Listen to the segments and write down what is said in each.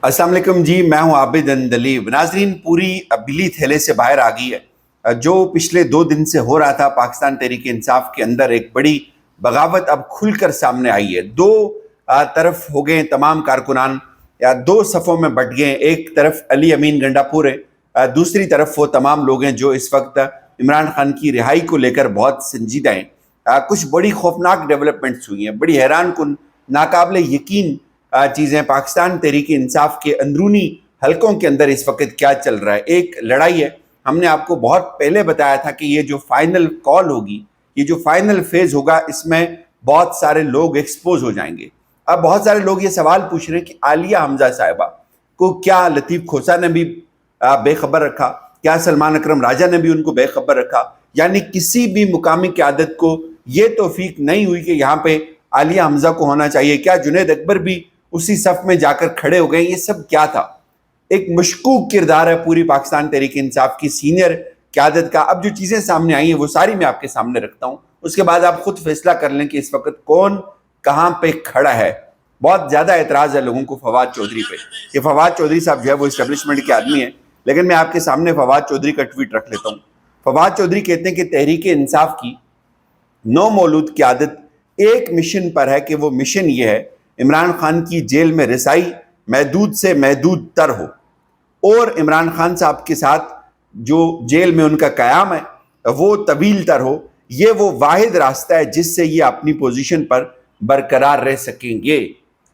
अस्सलाम वालेकुम जी, मैं हूं आबिद अंदलीब। नाजरीन, पूरी बिल्ली थैले से बाहर आ गई है। जो पिछले 2 दिन से हो रहा था पाकिस्तान तहरीक इंसाफ के अंदर, एक बड़ी बगावत अब खुलकर सामने आई है। दो तरफ हो गए तमाम कारकुनान, या दो सफ़ों में बट गए। एक तरफ अली अमीन गंडापुर है, दूसरी तरफ वो तमाम लोग हैं जो इस वक्त इमरान खान की रिहाई को लेकर बहुत संजीदा हैं। कुछ बड़ी खौफनाक डेवलपमेंट्स हुई हैं, बड़ी हैरान कुन, नाकाबिले यकीन चीज़ें। पाकिस्तान तहरीक इंसाफ के अंदरूनी हलकों के अंदर इस वक्त क्या चल रहा है, एक लड़ाई है। हमने आपको बहुत पहले बताया था कि ये जो फाइनल कॉल होगी, ये जो फाइनल फेज होगा, इसमें बहुत सारे लोग एक्सपोज हो जाएंगे। अब बहुत सारे लोग ये सवाल पूछ रहे हैं कि आलिया हमजा साहिबा को क्या लतीफ़ खोसा ने भी बेखबर रखा, क्या सलमान अकरम राजा ने भी उनको बेखबर रखा, यानी किसी भी मुकामी क़यादत को ये तौफीक नहीं हुई कि यहाँ पे आलिया हमजा को होना चाहिए। क्या जुनैद अकबर भी उसी सफ में जाकर खड़े हो गए? ये सब क्या था? एक मशकूक किरदार है पूरी पाकिस्तान तहरीक इंसाफ की सीनियर क़यादत का। अब जो चीज़ें सामने आई हैं वो सारी मैं आपके सामने रखता हूँ, उसके बाद आप खुद फैसला कर लें कि इस वक्त कौन कहाँ पे खड़ा है। बहुत ज़्यादा एतराज़ है लोगों को फवाद चौधरी पे कि फवाद चौधरी साहब जो है वो इस्टेब्लिशमेंट के आदमी हैं, लेकिन मैं आपके सामने फवाद चौधरी का ट्वीट रख लेता हूँ। फवाद चौधरी कहते हैं कि तहरीक इंसाफ की नौ मौलूद क़यादत एक मिशन पर है कि वो मिशन ये है, इमरान खान की जेल में रिसाई महदूद से महदूद तर हो, और इमरान खान साहब के साथ जो जेल में उनका क़याम है वो तवील तर हो। ये वो वाहिद रास्ता है जिससे ये अपनी पोजीशन पर बरकरार रह सकेंगे।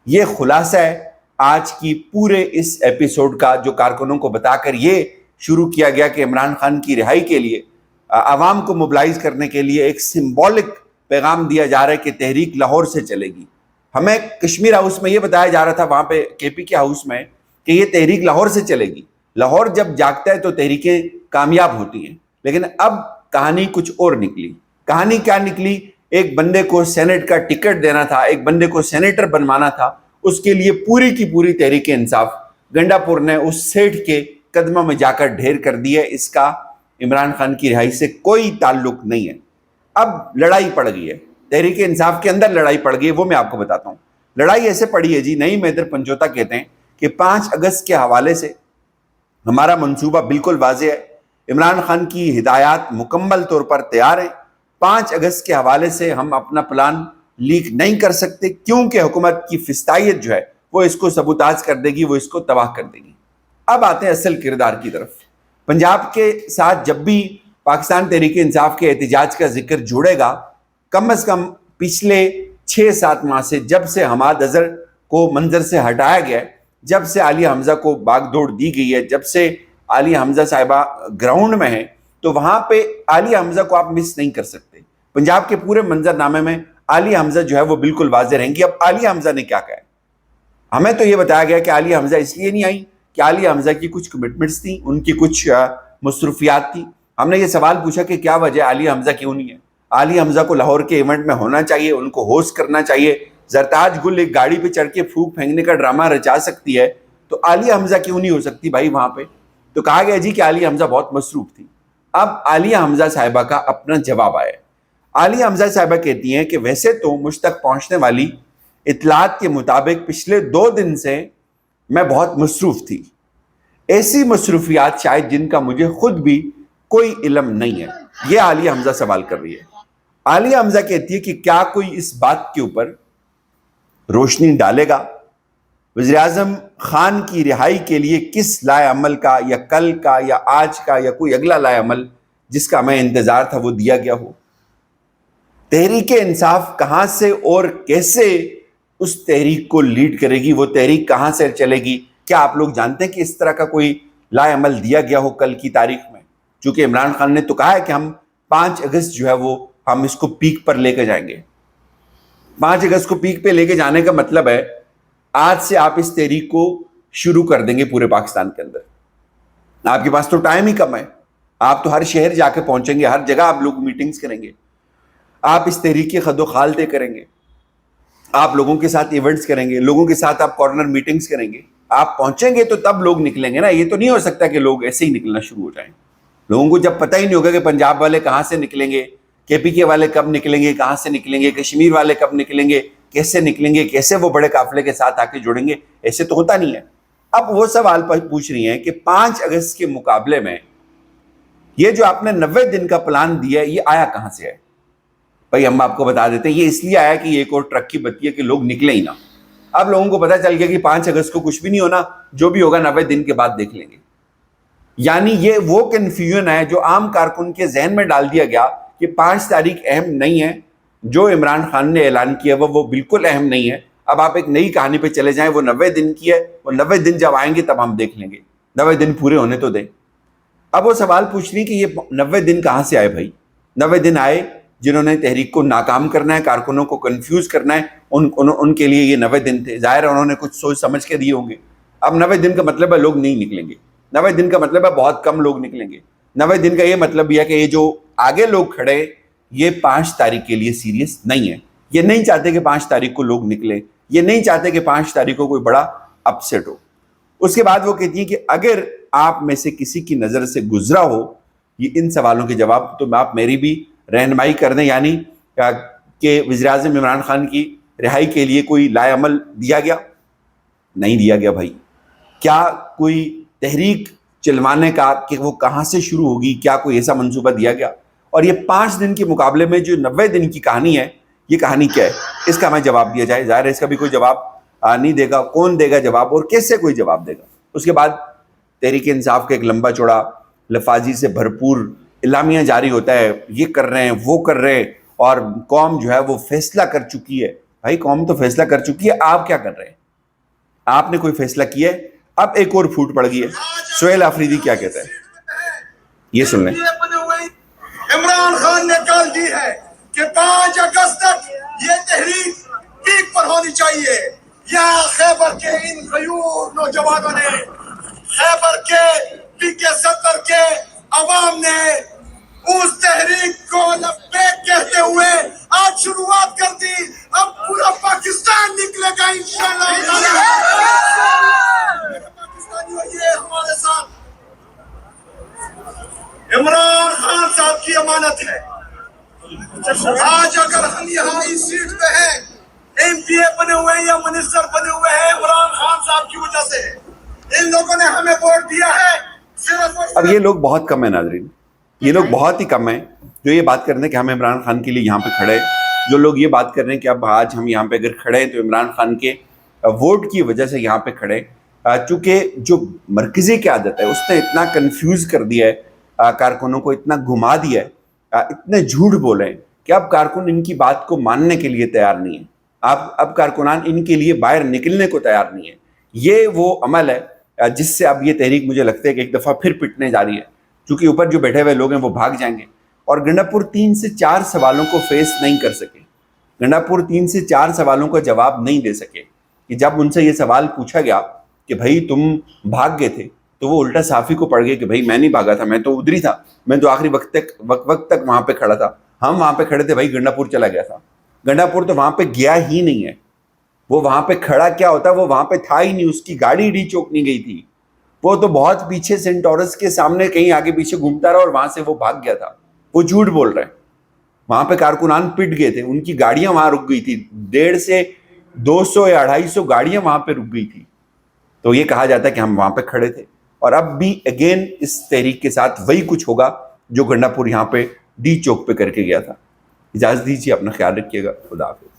ये खुलासा है आज की पूरे इस एपिसोड का, जो कारकुनों को बताकर ये शुरू किया गया कि इमरान खान की रिहाई के लिए आवाम को मोबिलाइज करने के लिए एक सिंबॉलिक पैगाम दिया जा रहा है कि तहरीक लाहौर से चलेगी। हमें कश्मीर हाउस में ये बताया जा रहा था, वहाँ पे केपी के हाउस में, कि ये तहरीक लाहौर से चलेगी। लाहौर जब जागता है तो तहरीकें कामयाब होती हैं। लेकिन अब कहानी कुछ और निकली। कहानी क्या निकली? एक बंदे को सेनेट का टिकट देना था, एक बंदे को सेनेटर बनवाना था, उसके लिए पूरी की पूरी तहरीक इंसाफ गंडापुर ने उस सेठ के कदमों में जाकर ढेर कर दिया। इसका इमरान खान की रिहाई से कोई ताल्लुक नहीं है। अब लड़ाई पड़ गई है, तहरीक इंसाफ के अंदर लड़ाई पड़ गई है, वो मैं आपको बताता हूँ। लड़ाई ऐसे पड़ी है जी, नईम हैदर पंजोता कहते हैं कि 5 अगस्त के हवाले से हमारा मंसूबा बिल्कुल वाज़ेह है, इमरान खान की हिदायत मुकम्मल तौर पर तैयार है। 5 अगस्त के हवाले से हम अपना प्लान लीक नहीं कर सकते, क्योंकि हुकूमत की फिस्तायत जो है वो इसको सबूताज कर देगी, वो इसको तबाह कर देगी। अब आते हैं असल किरदार की तरफ। पंजाब के साथ जब भी पाकिस्तान तहरीक इंसाफ के एहतजाज का जिक्र जुड़ेगा, कम से कम पिछले 6-7 माह से, जब से हमाद अजहर को मंजर से हटाया गया है, जब से आलिया हमजा को बागडोर दी गई है, जब से आलिया हमजा साहिबा ग्राउंड में है, तो वहाँ पे आलिया हमजा को आप मिस नहीं कर सकते। पंजाब के पूरे मंजरनामे में आलिया हमजा जो है वो बिल्कुल वाज़ेह रहेंगी। अब आलिया हमजा ने क्या कहा है? हमें तो ये बताया गया कि आलिया हमजा इसलिए नहीं आई कि आलिया हमजा की कुछ कमिटमेंट्स थी, उनकी कुछ मसरूफियात थी। हमने ये सवाल पूछा कि क्या वजह, आलिया हमजा क्यों नहीं है? आलिया हमजा को लाहौर के इवेंट में होना चाहिए, उनको होस्ट करना चाहिए। जरताज गुल एक गाड़ी पे चढ़ के फूक फेंकने का ड्रामा रचा सकती है, तो आलिया हमजा क्यों नहीं हो सकती भाई वहाँ पे? तो कहा गया जी कि आलिया हमजा बहुत मसरूफ थी। अब आलिया हमजा साहिबा का अपना जवाब आया। आलिया हमजा साहिबा कहती हैं कि वैसे तो मुझ तक पहुँचने वाली इतलात के मुताबिक पिछले 2 दिन से मैं बहुत मसरूफ थी, ऐसी मसरूफियात शायद जिनका मुझे खुद भी कोई इल्म नहीं है। ये आलिया हमजा सवाल कर रही है। आलिया हमजा कहती है कि क्या कोई इस बात के ऊपर रोशनी डालेगा, वज़ीर आज़म खान की रिहाई के लिए किस लाए अमल का, या कल का, या आज का, या कोई अगला लाए अमल जिसका मैं इंतज़ार था वो दिया गया हो? तहरीक इंसाफ कहाँ से और कैसे उस तहरीक को लीड करेगी? वो तहरीक कहाँ से चलेगी? क्या आप लोग जानते हैं कि इस तरह का कोई लाए अमल दिया गया हो कल की तारीख में? चूँकि इमरान खान ने तो कहा है कि हम 5 अगस्त जो है वो हम इसको पीक पर लेके जाएंगे। 5 अगस्त को पीक पे लेके जाने का मतलब है आज से आप इस तहरीक को शुरू कर देंगे पूरे पाकिस्तान के अंदर। आपके पास तो टाइम ही कम है, आप तो हर शहर जाके पहुंचेंगे, हर जगह आप लोग मीटिंग्स करेंगे, आप इस तहरीक के खदो खाल तय करेंगे, आप लोगों के साथ इवेंट्स करेंगे, लोगों के साथ आप कॉर्नर मीटिंग्स करेंगे। आप पहुंचेंगे तो तब लोग निकलेंगे ना। ये तो नहीं हो सकता कि लोग ऐसे ही निकलना शुरू हो जाएं। लोगों को जब पता ही नहीं होगा कि पंजाब वाले कहाँ से निकलेंगे, केपीके वाले कब निकलेंगे, कहाँ से निकलेंगे, कश्मीर वाले कब निकलेंगे, कैसे निकलेंगे, कैसे वो बड़े काफिले के साथ आके जुड़ेंगे, ऐसे तो होता नहीं है। اب وہ سوال پوچھ رہی ہیں کہ 5 اگست کے مقابلے میں یہ جو آپ نے 90 دن کا پلان دیا ہے یہ آیا کہاں سے ہے؟ بھائی ہم آپ کو بتا دیتے ہیں، یہ اس لیے آیا کہ یہ ایک اور ٹرک کی بتی ہے کہ لوگ نکلیں ہی نہ. اب لوگوں کو پتا چل گیا کہ 5 اگست کو کچھ بھی نہیں ہونا، جو بھی ہوگا 90 دن کے بعد دیکھ لیں گے. یعنی یہ وہ کنفیوژن ہے جو عام کارکن کے ذہن میں ڈال دیا گیا کہ 5 تاریخ اہم نہیں ہے، جو عمران خان نے اعلان کیا وہ بالکل اہم نہیں ہے. اب آپ ایک نئی کہانی پہ چلے جائیں، وہ 90 دن کی ہے، وہ 90 دن جب آئیں گے تب ہم دیکھ لیں گے، 90 دن پورے ہونے تو دیں. اب وہ سوال پوچھ رہی کہ یہ 90 دن کہاں سے آئے بھائی؟ 90 دن آئے جنہوں نے تحریک کو ناکام کرنا ہے، کارکنوں کو کنفیوز کرنا ہے، ان کے لیے یہ 90 دن تھے. ظاہر ہے انہوں نے کچھ سوچ سمجھ کے دیے ہوں گے. اب 90 دن کا مطلب ہے لوگ نہیں نکلیں گے، 90 دن کا مطلب ہے بہت کم لوگ نکلیں گے. 90 دن کا یہ مطلب بھی ہے کہ یہ جو آگے لوگ کھڑے یہ 5 تاریخ کے لیے سیریس نہیں ہے. یہ نہیں چاہتے کہ 5 تاریخ کو لوگ نکلیں، یہ نہیں چاہتے کہ 5 تاریخ کو کوئی بڑا اپسیٹ ہو. اس کے بعد وہ کہتی ہیں کہ اگر آپ میں سے کسی کی نظر سے گزرا ہو یہ ان سوالوں کے جواب تو آپ میری بھی رہنمائی کر دیں. یعنی کہ وزیراعظم عمران خان کی رہائی کے لیے کوئی لائے عمل دیا گیا؟ نہیں دیا گیا بھائی. کیا کوئی تحریک چلوانے کا کہ وہ کہاں سے شروع ہوگی، کیا کوئی ایسا منصوبہ دیا گیا؟ اور یہ 5 دن کے مقابلے میں جو 90 دن کی کہانی ہے یہ کہانی کیا ہے؟ اس کا ہمیں جواب دیا جائے. ظاہر ہے اس کا بھی کوئی جواب نہیں دے گا. کون دے گا جواب اور کیسے کوئی جواب دے گا؟ اس کے بعد تحریک انصاف کا ایک لمبا چوڑا لفاظی سے بھرپور اعلامیہ جاری ہوتا ہے، یہ کر رہے ہیں وہ کر رہے ہیں، اور قوم جو ہے وہ فیصلہ کر چکی ہے. بھائی قوم تو فیصلہ کر چکی ہے، آپ کیا کر رہے ہیں؟ آپ نے کوئی فیصلہ کیا ہے؟ اب ایک اور پھوٹ پڑ گئی ہے. سہیل آفریدی کیا کہتا ہے یہ سن لیں. عمران خان نے کال دی ہے کہ 5 اگست تک یہ تحریک پیک پر ہونی چاہیے. یہاں خیبر کے ان غیور نوجوانوں نے، خیبر کے پی کے 70 کے عوام نے اس تحریک کو لبیک کہتے ہوئے آج شروعات کر دی. اب پورا پاکستان نکلے گا انشاءاللہ. پاکستانیوں یہ ہمارے ساتھ عمران خان صاحب کی امانت ہے. آج اگر ہم یہاں اس سیٹ پہ ہیں، ایم پی اے بنے ہوئے ہیں یا منسٹر بنے ہوئے ہیں، عمران خان صاحب کی وجہ سے. ان لوگوں نے ہمیں ووٹ دیا ہے صرف. اب یہ لوگ بہت کم ہیں ناظرین، یہ لوگ بہت ہی کم ہیں جو یہ بات کر رہے ہیں کہ ہم عمران خان کے لیے یہاں پہ کھڑے. جو لوگ یہ بات کر رہے ہیں کہ اب آج ہم یہاں پہ اگر کھڑے ہیں تو عمران خان کے ووٹ کی وجہ سے یہاں پہ کھڑے. چونکہ جو مرکزی قیادت ہے اس نے اتنا کنفیوز کر دیا ہے، کارکنوں کو اتنا گھما دیا ہے، اتنے جھوٹ بولے ہیں کہ اب کارکن ان کی بات کو ماننے کے لیے تیار نہیں ہے. اب کارکنان ان کے لیے باہر نکلنے کو تیار نہیں ہے. یہ وہ عمل ہے جس سے اب یہ تحریک مجھے لگتا ہے کہ ایک دفعہ پھر پٹنے جا رہی ہے. چونکہ اوپر جو بیٹھے ہوئے لوگ ہیں وہ بھاگ جائیں گے اور گنڈاپور 3 سے 4 سوالوں کو فیس نہیں کر سکے. گنڈاپور 3 سے 4 سوالوں کا جواب نہیں دے سکے. کہ جب ان سے یہ سوال پوچھا گیا کہ بھائی تم بھاگ گئے تھے تو وہ الٹا صافی کو پڑ گئے کہ بھائی میں نہیں بھاگا تھا، میں تو ادھر ہی تھا، میں تو آخری وقت تک وہاں پہ کھڑا تھا. ہم وہاں پہ کھڑے تھے بھائی، گنڈاپور چلا گیا تھا. گنڈاپور تو وہاں پہ گیا ہی نہیں ہے. وہ وہاں پہ کھڑا کیا ہوتا، وہ وہاں پہ تھا ہی نہیں. اس کی گاڑی ڈی چوک نہیں گئی تھی. وہ تو بہت پیچھے سینٹورس کے سامنے کہیں آگے پیچھے گھومتا رہا اور وہاں سے وہ بھاگ گیا تھا. وہ جھوٹ بول رہے ہیں. وہاں پہ کارکنان پٹ گئے تھے، ان کی گاڑیاں وہاں رک گئی تھی. 150 سے 200 یا 250 گاڑیاں وہاں پہ رک گئی تھی. تو یہ کہا جاتا ہے کہ ہم وہاں پہ کھڑے تھے. اور اب بھی اگین اس تحریک کے ساتھ وہی کچھ ہوگا جو گنڈاپور یہاں پہ ڈی چوک پہ کر کے گیا تھا. اجازت دیجیے، اپنا خیال رکھیے گا. خدا حافظ.